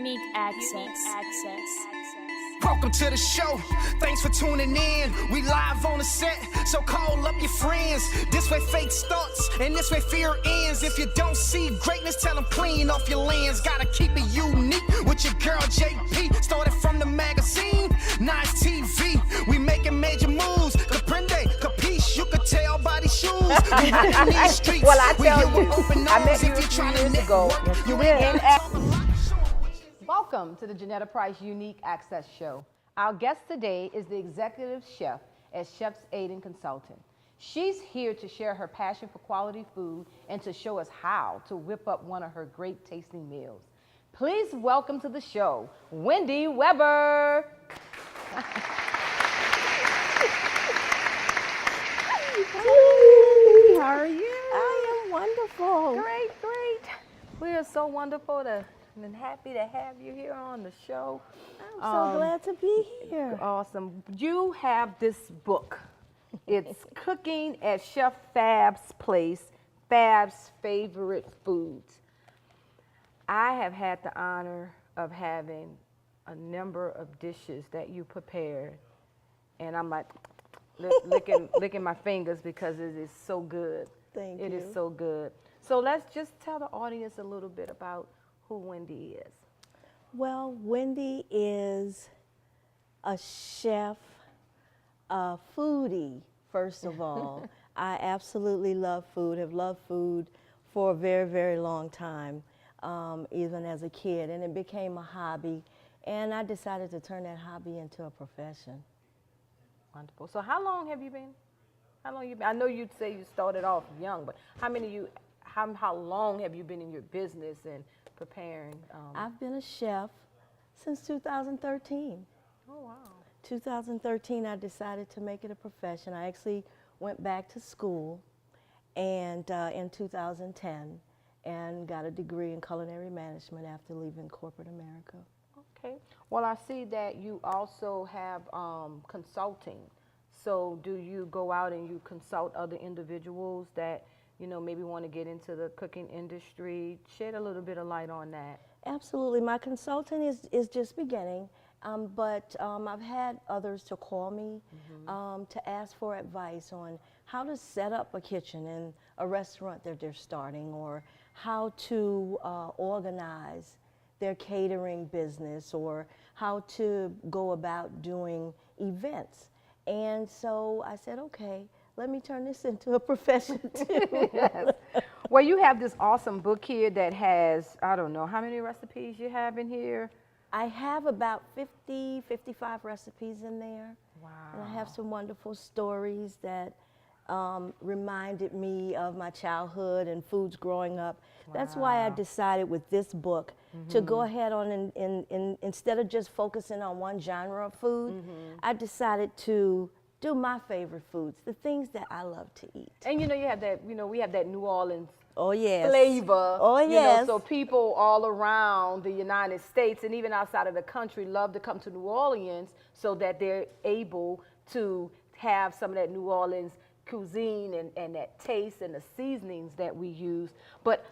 Unique access. Welcome to the show. Thanks for tuning in. We live on the set, so call up your friends. This way fate starts, and this way fear ends. If you don't see greatness, tell them clean off your lens. Gotta keep it unique with your girl JP. Started from the magazine, Nice TV. We making major moves. Comprende, capiche, you could tell by these shoes. We in these streets. Well, I We tell here you, with open I met arms. you If a you're few trying to years ago. network, you Yes, ain't Welcome to the Ginetta Price Unique Access Show. Our guest today is the executive chef at Chef's Aid and Consultant. She's here to share her passion for quality food and to show us how to whip up one of her great tasting meals. Please welcome to the show, Wendy Weber. Hey, how are you? I am wonderful. Great. We are so wonderful and happy to have you here on the show. I'm so glad to be here. Awesome. You have this book. It's Cooking at Chef Fab's Place, Fab's Favorite Foods. I have had the honor of having a number of dishes that you prepared, and I'm like licking my fingers because it is so good. Thank you. It is so good. So let's just tell the audience a little bit about who Wendy is. Well, Wendy is a chef, a foodie, first of all. I absolutely love food, have loved food for a very, very long time, even as a kid, and it became a hobby, and I decided to turn that hobby into a profession. Wonderful. So how long have you been? I know you'd say you started off young, but how long have you been in your business and preparing? I've been a chef since 2013. Oh, wow. 2013, I decided to make it a profession. I actually went back to school and in 2010 and got a degree in culinary management after leaving corporate America. Okay. Well, I see that you also have consulting. So do you go out and you consult other individuals that, maybe want to get into the cooking industry? Shed a little bit of light on that. Absolutely. My consulting is just beginning, but I've had others to call me to ask for advice on how to set up a kitchen in a restaurant that they're starting, or how to organize their catering business, or how to go about doing events. And so I said, okay, let me turn this into a profession too. Yes. Well, you have this awesome book here that has, I don't know, how many recipes you have in here? I have about 50, 55 recipes in there. Wow. And I have some wonderful stories that reminded me of my childhood and foods growing up. Wow. That's why I decided with this book to go ahead on and instead of just focusing on one genre of food, I decided to do my favorite foods, the things that I love to eat. And you have that, we have that New Orleans flavor. Oh, yes. So people all around the United States and even outside of the country love to come to New Orleans so that they're able to have some of that New Orleans cuisine and that taste and the seasonings that we use. But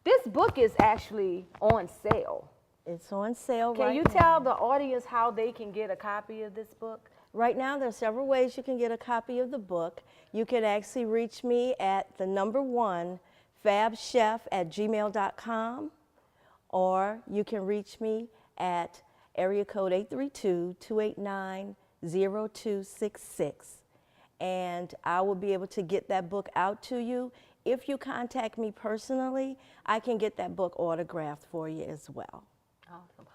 this book is actually on sale. It's on sale right now. Can you tell the audience how they can get a copy of this book? Right now, there are several ways you can get a copy of the book. You can actually reach me at the number 1, fabchef@gmail.com, or you can reach me at area code 832-289-0266. And I will be able to get that book out to you. If you contact me personally, I can get that book autographed for you as well. Awesome.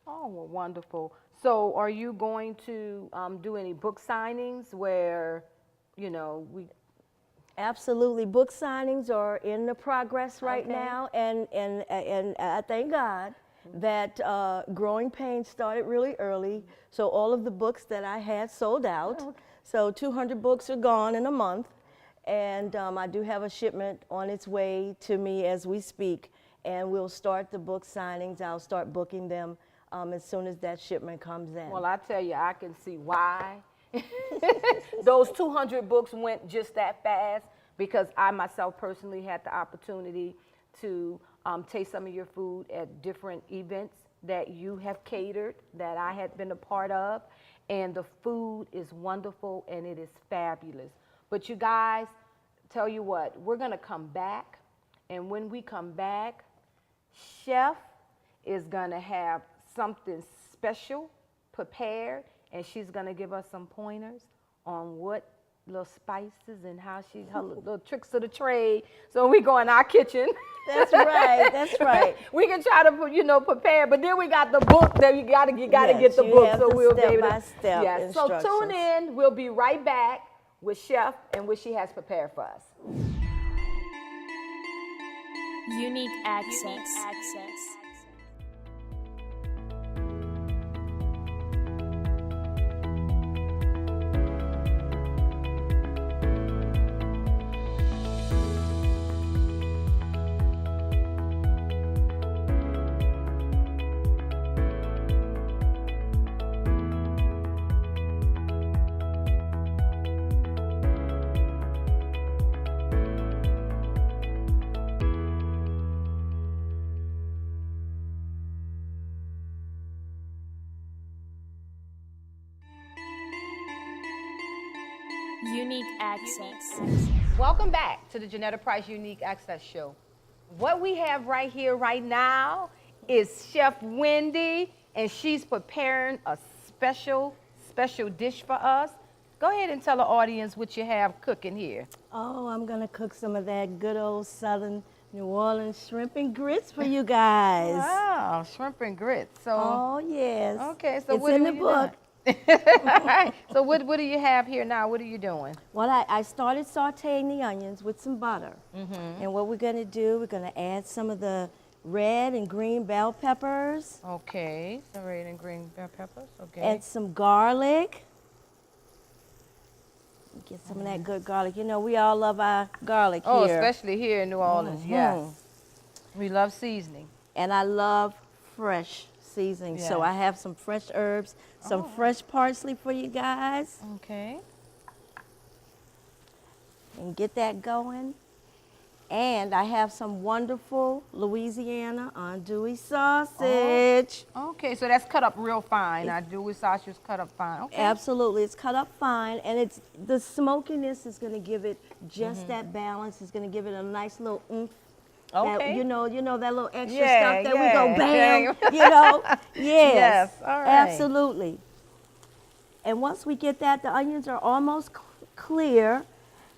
Oh, well, wonderful. So are you going to do any book signings where, we... Absolutely. Book signings are in the progress right now, and I thank God that Growing Pains started really early, so all of the books that I had sold out. Okay. So 200 books are gone in a month, and I do have a shipment on its way to me as we speak, and we'll start the book signings. I'll start booking them as soon as that shipment comes in. Well, I tell you, I can see why those 200 books went just that fast, because I myself personally had the opportunity to taste some of your food at different events that you have catered, that I had been a part of, and the food is wonderful and it is fabulous. But you guys, tell you what, we're gonna come back, and when we come back, Chef is gonna have something special prepared, and she's gonna give us some pointers on what little spices and how she, her little tricks of the trade. So we go in our kitchen. That's right. That's right. We can try to, prepare, but then we got the book that you gotta Yes, get the you book, have so the we'll be able to. step-by-step Yes. So tune instructions. in. We'll be right back with Chef and what she has prepared for us. Unique access. Unique access. Welcome back to the Ginetta Price Unique Access Show. What we have right here, right now, is Chef Wendy, and she's preparing a special dish for us. Go ahead and tell the audience what you have cooking here. Oh, I'm gonna cook some of that good old Southern New Orleans shrimp and grits for you guys. Wow, shrimp and grits. So, Oh yes. okay, so it's what in are the you book. doing? So what do you have here now? What are you doing? Well, I started sauteing the onions with some butter. And what we're gonna do, we're gonna add some of the red and green bell peppers Okay, some red and green bell peppers. Okay. and some garlic. Get some of that good garlic. You know, we all love our garlic Oh, here. especially here in New Orleans. Yes. We love seasoning. And I love fresh seasoning. So Yes. I have some fresh herbs, some fresh parsley for you guys. Okay. And get that going. And I have some wonderful Louisiana andouille sausage. Okay, so that's cut up real fine. I do with sausage cut up fine. Okay. Absolutely, it's cut up fine, and it's the smokiness is going to give it just that balance. It's going to give it a nice little oomph. That, Okay. you know that little extra Yeah, stuff that we yeah, go bam. yeah. You know, yes, Yes, all right. absolutely. And once we get that, the onions are almost clear.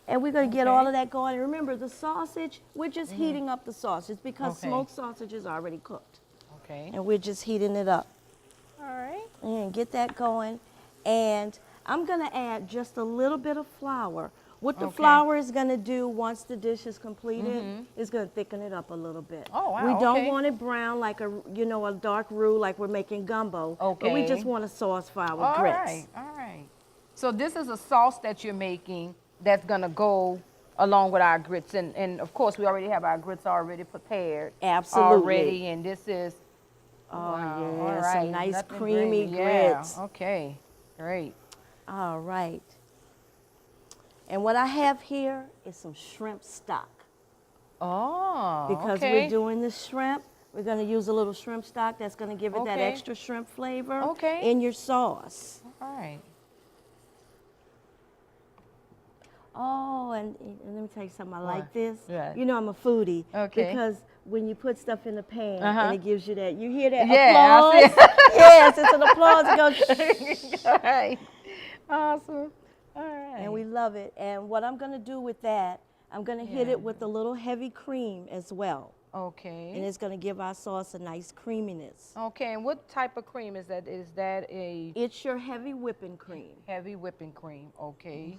And we're going to get all of that going. And remember, the sausage, we're just heating up the sausage because Okay. smoked sausage is already cooked. Okay. And we're just heating it up. All right. And get that going. And I'm going to add just a little bit of flour. What the Okay. flour is going to do once the dish is completed is going to thicken it up a little bit. Oh, wow, We don't okay. want it brown like a dark roux like we're making gumbo. But we Okay. just want a sauce for our All grits. right. All right. So this is a sauce that you're making that's gonna go along with our grits, and of course we already have our grits already prepared. Absolutely. Already, and this is. Oh, wow, all yeah, right, some nice nothing creamy grits. Yeah. Okay. Great. All right. And what I have here is some shrimp stock. Oh. Because okay. we're doing the shrimp, we're going to use a little shrimp stock that's going to give it that Okay. extra shrimp flavor Okay. in your sauce. All right. Oh, and let me tell you something. I like What? this. Right. You know I'm a foodie. Okay. Because when you put stuff in the pan Uh-huh. and it gives you that, you hear that Yeah, I see applause? Yes, it's an applause. It goes, All right. Awesome. All right. and we love it. And what I'm going to do with that, I'm going to hit it with a little heavy cream as well. Okay. And it's going to give our sauce a nice creaminess. Okay, and what type of cream is that? Is that a It's your heavy whipping cream. heavy whipping cream? Okay.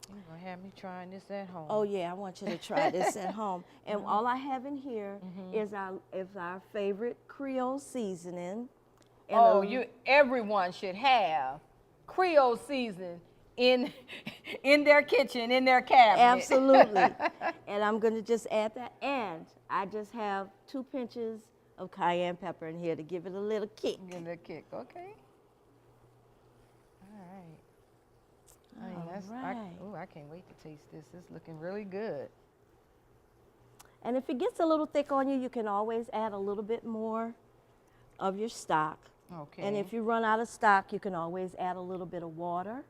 You're gonna have me trying this at home. Oh yeah, I want you to try this at home. And all I have in here is our favorite Creole seasoning. And Oh, everyone should have Creole seasoning in their kitchen, in their cabinet. absolutely. And I'm gonna just add that. And I just have 2 pinches of cayenne pepper in here to give it a little kick. Give it a kick, okay. All right. I mean, right. I can't wait to taste this. It's looking really good. And if it gets a little thick on you, you can always add a little bit more of your stock. Okay. And if you run out of stock, you can always add a little bit of water.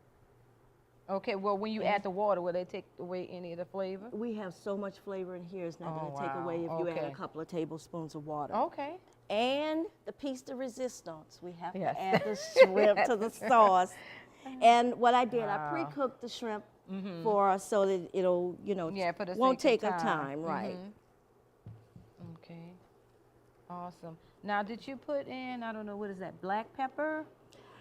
Okay, well, when you add the water, will they take away any of the flavor? We have so much flavor in here, it's not Oh, going to take wow. away if you add Okay. a couple of tablespoons of water. Okay. And the piece de resistance, we have Yes. to add the shrimp to the sauce. And what I did, I Wow. pre-cooked the shrimp for us so that it'll, Yeah, for the won't sake take of a time, right? Okay. Awesome. Now, did you put in, I don't know, what is that, black pepper?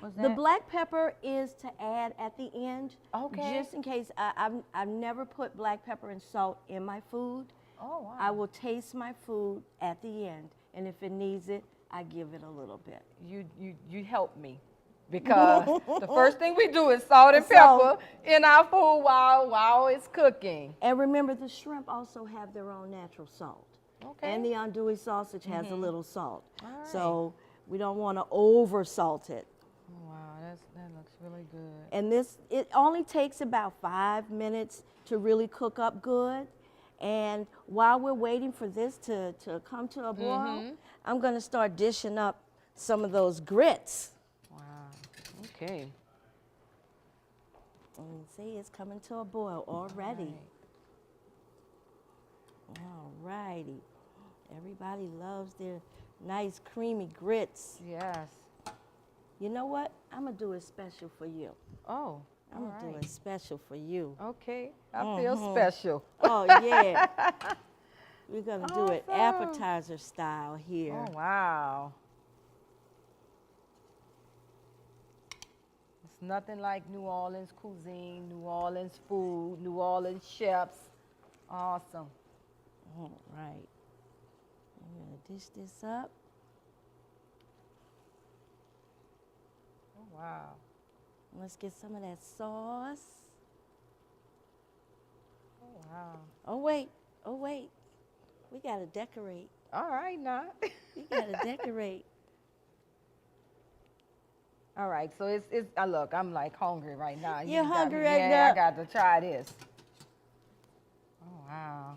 Was The that? black pepper is to add at the end. Okay. Just in case. I've never put black pepper and salt in my food. Oh, wow. I will taste my food at the end. And if it needs it, I give it a little bit. You help me. Because the first thing we do is salt and Salt. pepper in our food while it's cooking. And remember, the shrimp also have their own natural salt. Okay. And the andouille sausage has a little salt. All right. So we don't want to over salt it. Oh, wow, that looks really good. And this, it only takes about 5 minutes to really cook up good. And while we're waiting for this to come to a boil, I'm going to start dishing up some of those grits. Wow. Okay. And see, it's coming to a boil already. All righty. Everybody loves their nice creamy grits. Yes. You know what? I'm going to do it special for you. Oh, I'm going to do it special for you. Okay. I feel special. Oh, yeah. We're going to do it Awesome. appetizer style here. Oh, wow. It's nothing like New Orleans cuisine, New Orleans food, New Orleans chefs. Awesome. All right. I'm going to dish this up. Oh, wow. Let's get some of that sauce. Oh, wow. Oh, wait. Oh, wait. We got to decorate. All right, now. We got to decorate. All right, so it's look, I'm like hungry right now. You're got me- hungry right yeah, now? I got to try this. Oh, wow.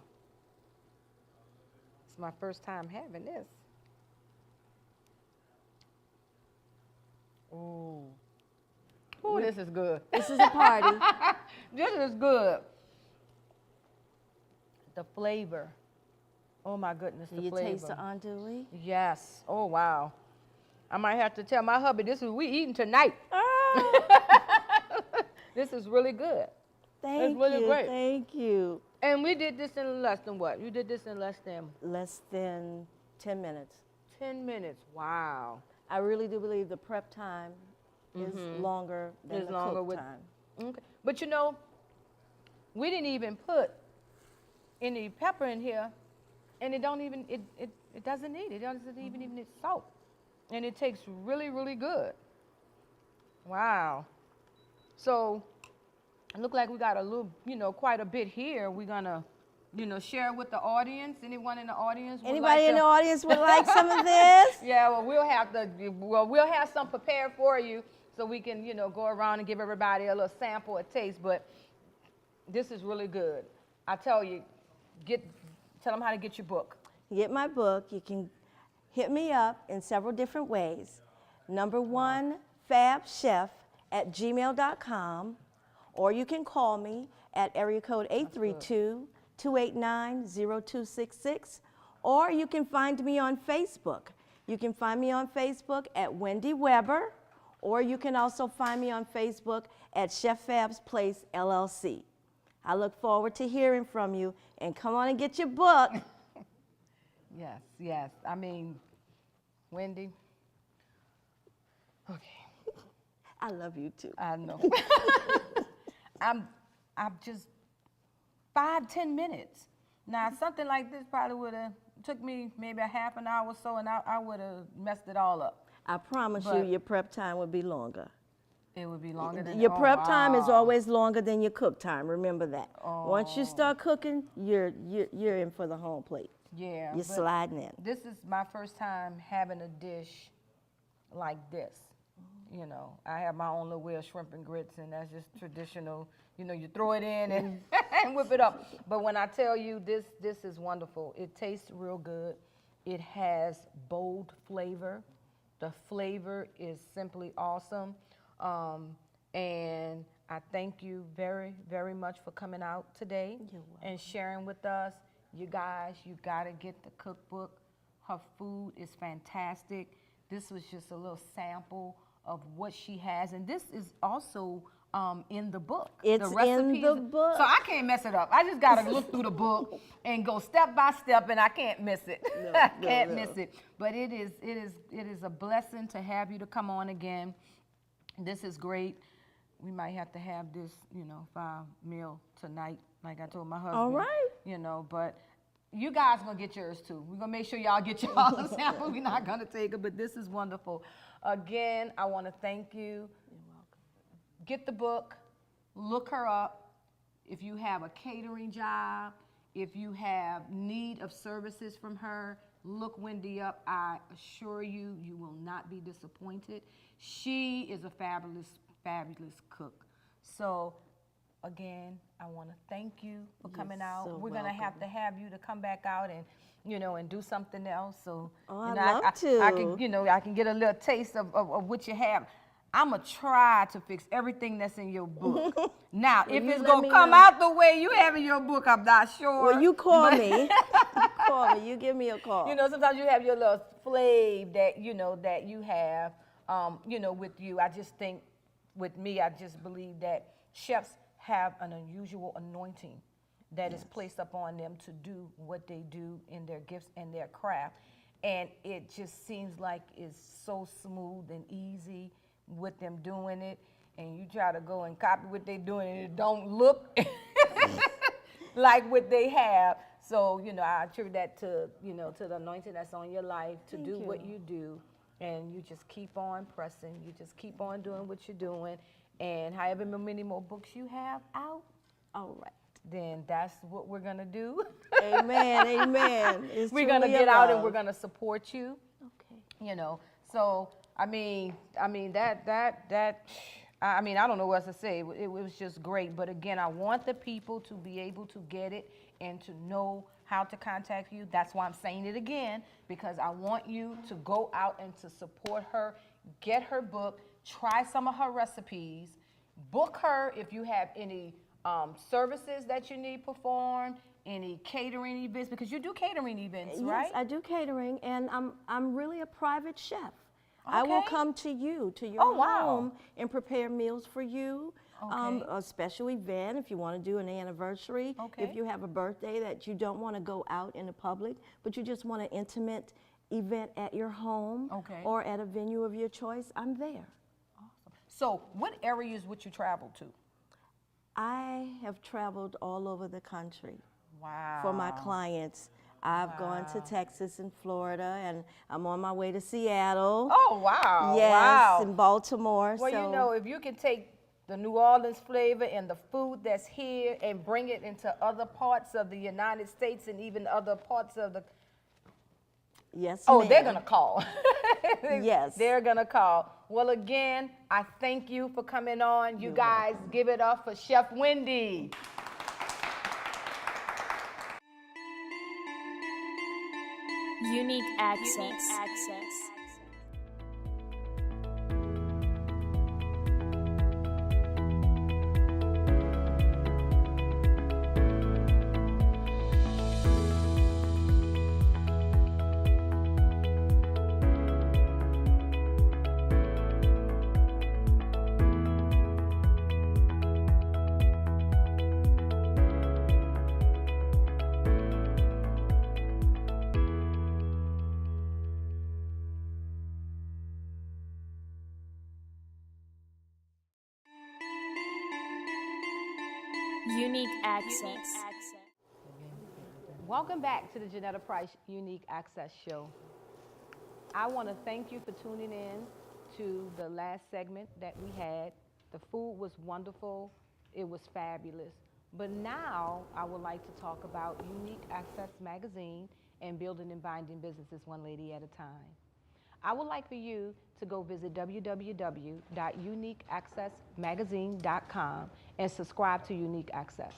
It's my first time having this. Ooh. Ooh, this is good. This is a party. This is good. The flavor. Oh my goodness, Do the you flavor. taste the andouille? Yes. Oh wow. I might have to tell my hubby this is we eating tonight. This is really good. Thank really you. great. Thank you. And we did this in less than what? You did this in less than Less than 10 minutes. 10 minutes. Wow. I really do believe the prep time is longer than the cook time. Okay. But you know, we didn't even put any pepper in here, and it don't even it doesn't need it. It doesn't even need salt, and it tastes really really good. Wow. So it look like we got a little, quite a bit here. We're gonna, share with the audience. Anyone in the audience? would Anybody like in to- the audience would like some of this? Yeah, well, we'll have some prepared for you so we can, go around and give everybody a little sample, a taste. But this is really good. I tell you, tell them how to get your book. Get my book. You can hit me up in several different ways. Number one, fabchef@gmail.com, or you can call me at area code 832-289-0266, or you can find me on Facebook. You can find me on Facebook at Wendy Weber, or you can also find me on Facebook at Chef Fab's Place, LLC. I look forward to hearing from you, and come on and get your book. Yes, yes. I mean, Wendy. Okay. I love you too. I know. I'm just 5-10 minutes. Now, something like this probably would have took me maybe a half an hour or so, and I would have messed it all up. I promise you But- your prep time would be longer. It would be longer than Your oh, prep time is wow. always longer than your cook time. Remember that. Once you Oh. start cooking, you're in for the home plate. Yeah. You're but sliding in. This is my first time having a dish like this. I have my own little way of shrimp and grits, and that's just traditional. You throw it in and, and whip it up. But when I tell you this is wonderful. It tastes real good. It has bold flavor. The flavor is simply awesome. And I thank you very, very much for coming out today and sharing with us. You guys, you gotta get the cookbook. Her food is fantastic. This was just a little sample of what she has. And this is also in the book. It's the recipes. in the book. So I can't mess it up. I just gotta look through the book and go step by step, and I can't miss it. I can't miss it. But it is a blessing to have you to come on again. This is great. We might have to have this, 5 meal tonight, like I told my husband. All right. But you guys gonna get yours too. We're gonna make sure y'all get y'all a sample. We're not gonna take it, but this is wonderful. Again, I wanna thank you. You're welcome. Get the book, look her up. If you have a catering job, if you have need of services from her, look Wendy up. I assure you, you will not be disappointed. She is a fabulous, fabulous cook. So again, I want to thank you for coming out. So We're gonna have to have you to come back out and, and do something else. So, I'd love to. I can get a little taste of what you have. I'm gonna try to fix everything that's in your book. Now, if it's gonna come out the way you have in your book, I'm not sure. Well, you call me. You call me. You give me a call. Sometimes you have your little flavor that that you have, with you. I just think, with me, I just believe that chefs have an unusual anointing that is placed upon them to do what they do in their gifts and their craft. And it just seems like it's so smooth and easy with them doing it. And you try to go and copy what they're doing and it don't look like what they have. So, I attribute that to, to the anointing that's on your life to do what you do. And you just keep on pressing. You just keep on doing what you're doing. And however many more books you have out, all right, then that's what we're going to do. Amen, amen. We're going to get out and we're going to support you. Okay. So, I don't know what else to say. It was just great. But again, I want the people to be able to get it and to know how to contact you. That's why I'm saying it again, because I want you to go out and to support her, get her book, try some of her recipes, book her if you have any services that you need performed, any catering events, because you do catering events, right? Yes, I do catering, and I'm really a private chef. Okay. I will come to you, to your home, and prepare meals for you. Okay. A special event, if you want to do an anniversary, if you have a birthday that you don't want to go out in the public, but you just want an intimate event at your home or at a venue of your choice, I'm there. Awesome. So what areas would you travel to? I have traveled all over the country. Wow. For my clients. I've gone to Texas and Florida, and I'm on my way to Seattle. Oh, wow. Yes, and Baltimore. Well, if you can take the New Orleans flavor and the food that's here and bring it into other parts of the United States and even other parts of the... Yes, Oh, they're going to call. Yes. They're going to call. Well, again, I thank you for coming on. You guys give it up for Chef Wendy. Unique access. Unique access. Welcome back to the Ginetta Price Unique Access Show. I want to thank you for tuning in to the last segment that we had. The food was wonderful. It was fabulous. But now I would like to talk about Unique Access Magazine and building and binding businesses one lady at a time. I would like for you to go visit www.uniqueaccessmagazine.com and subscribe to Unique Access.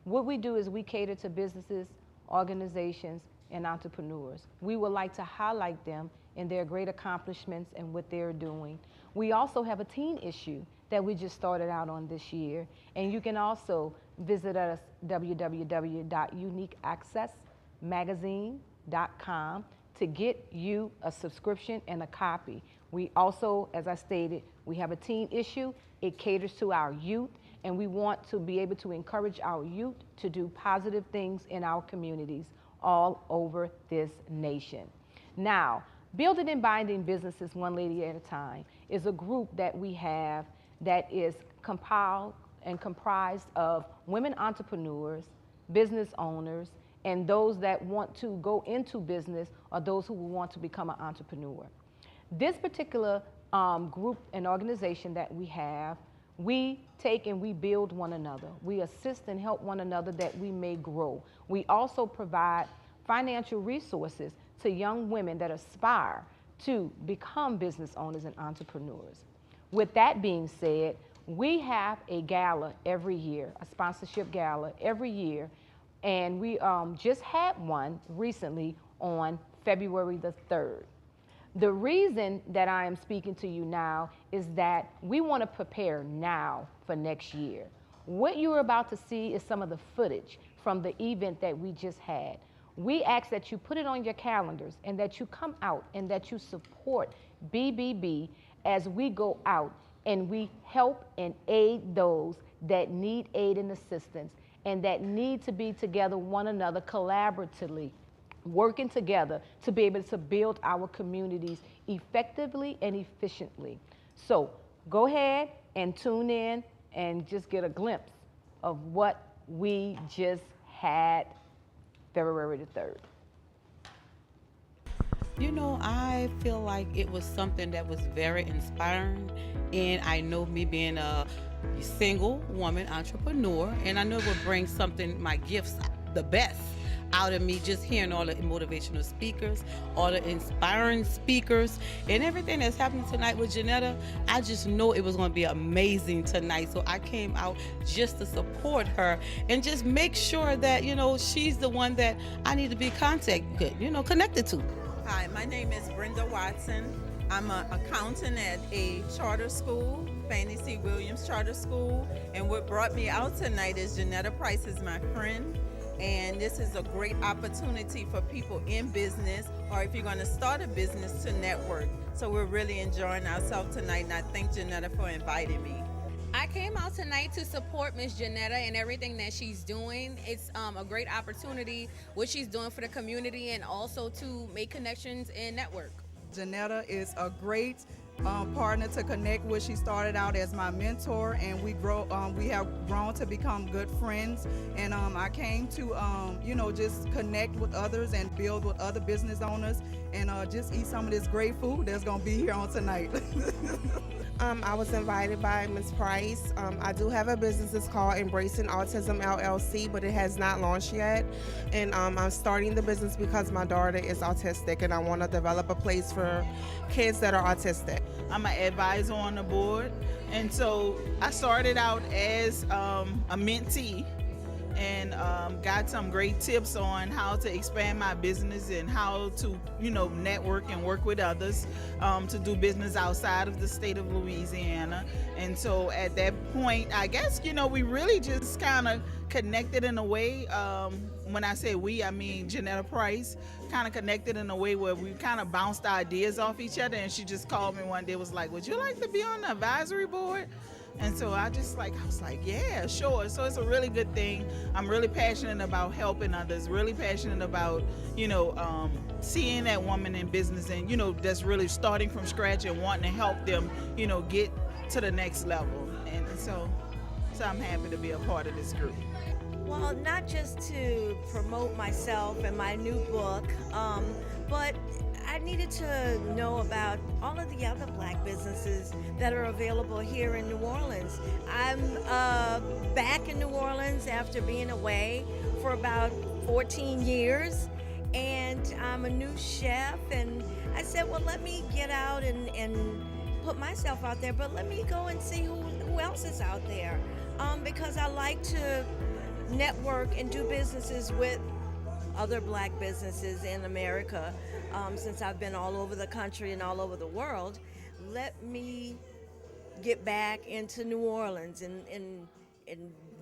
What we do is we cater to businesses, organizations, and entrepreneurs. We would like to highlight them and their great accomplishments and what they're doing. We also have a teen issue that we just started out on this year. And you can also visit us www.uniqueaccessmagazine.com to get you a subscription and a copy. We also, as I stated, we have a teen issue. It caters to our youth, and we want to be able to encourage our youth to do positive things in our communities all over this nation. Now, Building and Binding Businesses One Lady at a Time is a group that we have that is compiled and comprised of women entrepreneurs, business owners, and those that want to go into business or those who want to become an entrepreneur. This particular group and organization that we have, we take and we build one another. We assist and help one another that we may grow. We also provide financial resources to young women that aspire to become business owners and entrepreneurs. With that being said, we have a gala every year, a sponsorship gala every year, and we just had one recently on February the 3rd. The reason that I am speaking to you now is that we want to prepare now for next year. What you're about to see is some of the footage from the event that we just had. We ask that you put it on your calendars and that you come out and that you support BBB as we go out and we help and aid those that need aid and assistance and that need to be together one another collaboratively, working together to be able to build our communities effectively and efficiently. So go ahead and tune in and just get a glimpse of what we just had February the 3rd. You know, I feel like it was something that was very inspiring, and I know me being a single woman entrepreneur, and I know it would bring something, my gifts, the best out of me, just hearing all the motivational speakers, all the inspiring speakers, and everything that's happening tonight with Ginetta. I just know it was going to be amazing tonight, so I came out just to support her and just make sure that, you know, she's the one that I need to be connected to. Hi, my name is Brenda Watson. I'm an accountant at a charter school, Fannie C. Williams Charter School, and what brought me out tonight is Ginetta Price is my friend, and this is a great opportunity for people in business, or if you're going to start a business, to network. So we're really enjoying ourselves tonight, and I thank Ginetta for inviting me. I came out tonight to support Miss Ginetta and everything that she's doing. It's a great opportunity, what she's doing for the community, and also to make connections and network. Ginetta is a great partner to connect with. She started out as my mentor, and we have grown to become good friends. And I came to just connect with others and build with other business owners, and just eat some of this great food that's gonna be here on tonight. I was invited by Ms. Price. I do have a business. It's called Embracing Autism LLC, but it has not launched yet. And I'm starting the business because my daughter is autistic, and I want to develop a place for kids that are autistic. I'm an advisor on the board, and so I started out as a mentee and got some great tips on how to expand my business and how to, network and work with others to do business outside of the state of Louisiana. And so at that point, I guess, we really just kind of connected in a way. When I say we, I mean Ginetta Price, kind of connected in a way where we kind of bounced ideas off each other, and she just called me one day, was like, would you like to be on the advisory board? And so I was like, yeah, sure. So it's a really good thing. I'm really passionate about helping others, really passionate about, seeing that woman in business and, that's really starting from scratch and wanting to help them, get to the next level. And so I'm happy to be a part of this group. Well, not just to promote myself and my new book, but I needed to know about all of the other black businesses that are available here in New Orleans. I'm back in New Orleans after being away for about 14 years, and I'm a new chef, and I said, well, let me get out and put myself out there, but let me go and see who else is out there, because I like to network and do businesses with other black businesses in America, since I've been all over the country and all over the world, let me get back into New Orleans and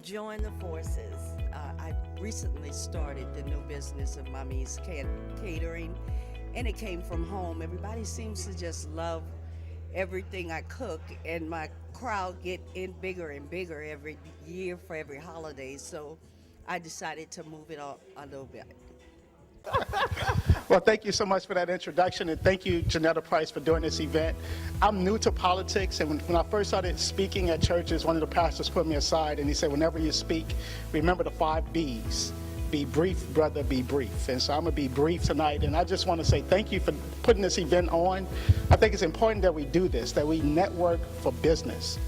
join the forces. I recently started the new business of Mommy's Catering, and it came from home. Everybody seems to just love everything I cook, and my crowd get in bigger and bigger every year for every holiday, so I decided to move it up a little bit. Well, thank you so much for that introduction, and thank you, Ginetta Price, for doing this event. I'm new to politics, and when I first started speaking at churches, one of the pastors put me aside, and he said, whenever you speak, remember the 5 B's. Be brief, brother, be brief. And so I'm going to be brief tonight, and I just want to say thank you for putting this event on. I think it's important that we do this, that we network for business.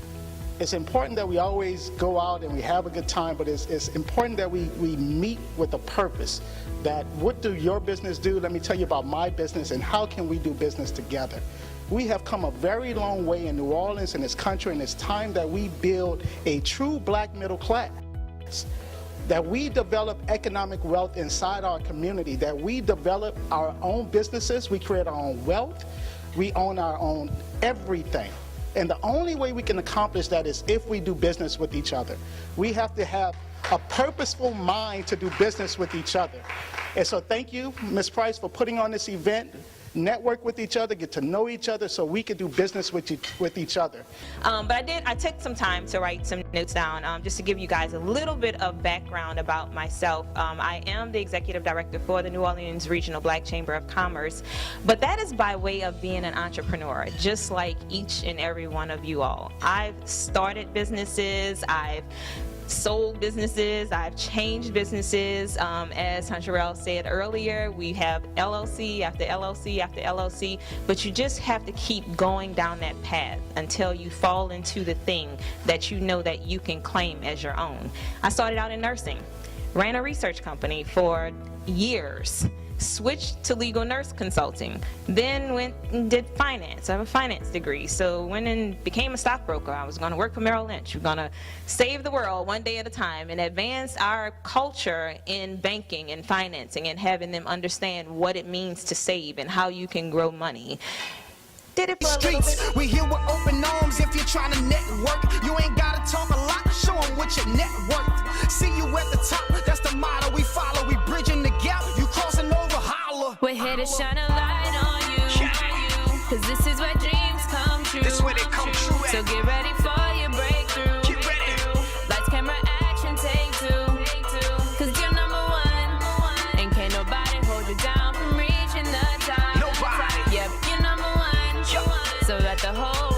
It's important that we always go out and we have a good time, but it's important that we meet with a purpose. That what do your business do? Let me tell you about my business, and how can we do business together? We have come a very long way in New Orleans, in this country, and it's time that we build a true black middle class. That we develop economic wealth inside our community, that we develop our own businesses, we create our own wealth, we own our own everything. And the only way we can accomplish that is if we do business with each other. We have to have a purposeful mind to do business with each other. And so thank you, Ms. Price, for putting on this event. Network with each other, get to know each other so we can do business with each other. But I took some time to write some notes down just to give you guys a little bit of background about myself. I am the executive director for the New Orleans Regional Black Chamber of Commerce, but that is by way of being an entrepreneur, just like each and every one of you all. I've started businesses, I've sold businesses, I've changed businesses. As Hunterell said earlier, we have LLC after LLC after LLC, but you just have to keep going down that path until you fall into the thing that you know that you can claim as your own. I started out in nursing, ran a research company for years, switched to legal nurse consulting, then went and did finance. I have a finance degree, so went and became a stockbroker. I was going to work for Merrill Lynch. We're going to save the world one day at a time and advance our culture in banking and financing and having them understand what it means to save and how you can grow money. Did it for a little bit. We here with open arms if you're trying to network. You ain't gotta talk a lot, show them what your net worth. See you at the top, that's the motto we follow. We bridging the gap, you crossing over, holler. We're here to shine a light on you. Cause this is where dreams come true. This where they come true at. So get ready for your breakthrough. Get ready. Lights, camera, action, take 2. Cause you're number 1. And can't nobody hold you down from reaching the top. Nobody. Yep, you're number 1. So let the whole